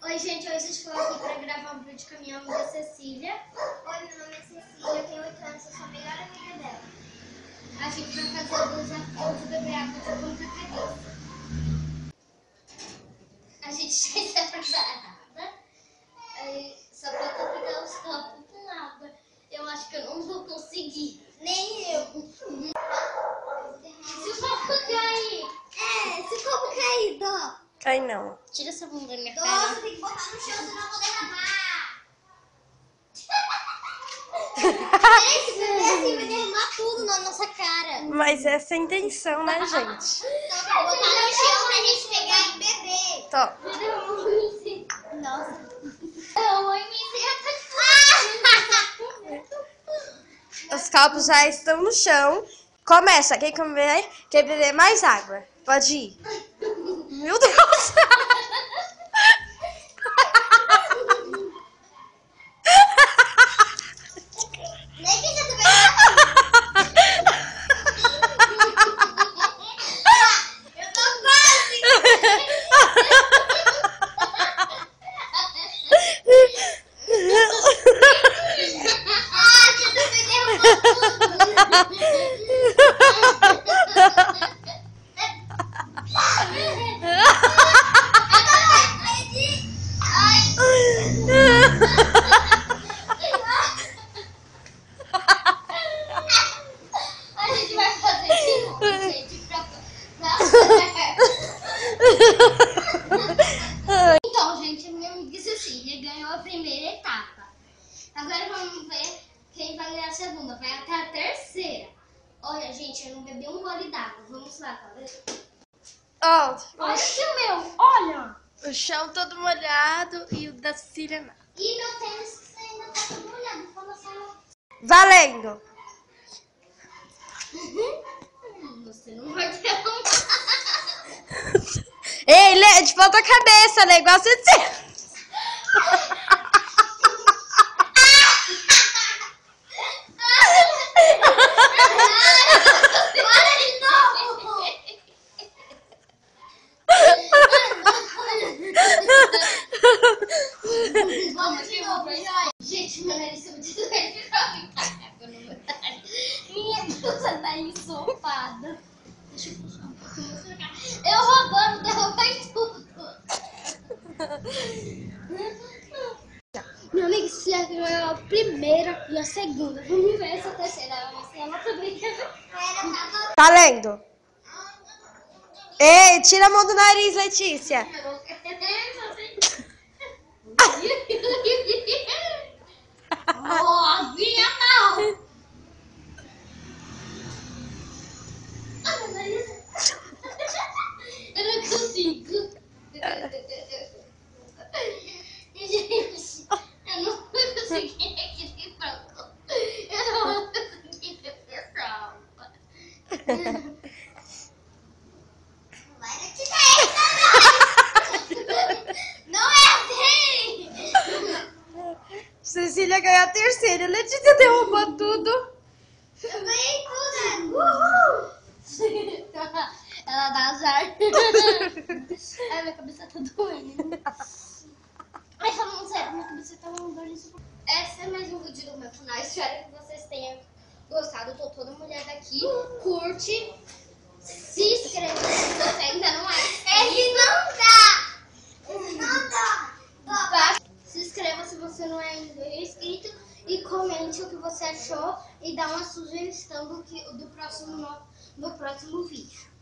Oi, gente, hoje estou aqui para gravar um vídeo com a minha amiga Cecília. Oi, meu nome é Cecília, eu tenho 8 anos, eu sou a melhor amiga dela. A gente vai fazer o desafio de beber água de ponta cabeça. A gente já está preparada. Só falta pegar os copos com água. Eu acho que eu não vou conseguir. Nem eu. Se o copo cair. Se o copo cair, dó. Cai não. Tira essa mão da minha Dó, cara. você tem que botar no chão, senão eu vou derramar. Gente, se beber assim, vai derramar tudo na nossa cara. Mas essa é a intenção, né, gente? Então tem que botar no chão pra gente pegar e beber. Tó. Nossa. Os copos já estão no chão. Começa. Quem comer, quer beber mais água. Pode ir. Meu Deus. Nem que você beber. Eu tô quase. Você também derrubou A gente vai fazer de novo, gente, Então, gente, a minha amiga Cecília ganhou a primeira etapa. Agora vamos ver quem vai ganhar a segunda. Vai até a terceira. Olha, gente, eu não bebi um gole d'água. Vamos lá, tá vendo? Ó, Olha aqui o meu, olha! o chão todo molhado e o da Cecília não. E meu tênis ainda tá todo molhado. Fala só. Valendo. Você não vai ter um... Ei, Lê, de ponta cabeça, né? Igual a Cecília. Bora de novo. Vamos de novo, gente, meu nariz é muito doente. Minha blusa tá ensopada. Deixa eu puxar um pouquinho mais pra cá. Eu roubando, derrubei tudo. Minha amiga Cecília ganhou a primeira e a segunda. Vamos ver essa terceira. Se ela também quer. Valendo. Ei, tira a mão do nariz, Letícia. Oh, vinha não! Eu não consigo. Gente, eu não vou conseguir equilibrar. Eu não vou conseguir equilibrar. Vai te Não é assim. Cecília ganhou a terceira. Letícia derrubou tudo. Eu ganhei tudo. Uhul. Ela dá azar. Ai, minha cabeça tá doendo. Ai, falando sério, minha cabeça tá doendo. Esse é mais um vídeo do meu canal. Espero que vocês tenham gostado. Eu tô toda molhada aqui. Curte. Se inscreva se você ainda não é inscrito. Não dá. Se inscreva se você não é ainda inscrito. E comente o que você achou. E dá uma sugestão do próximo vídeo.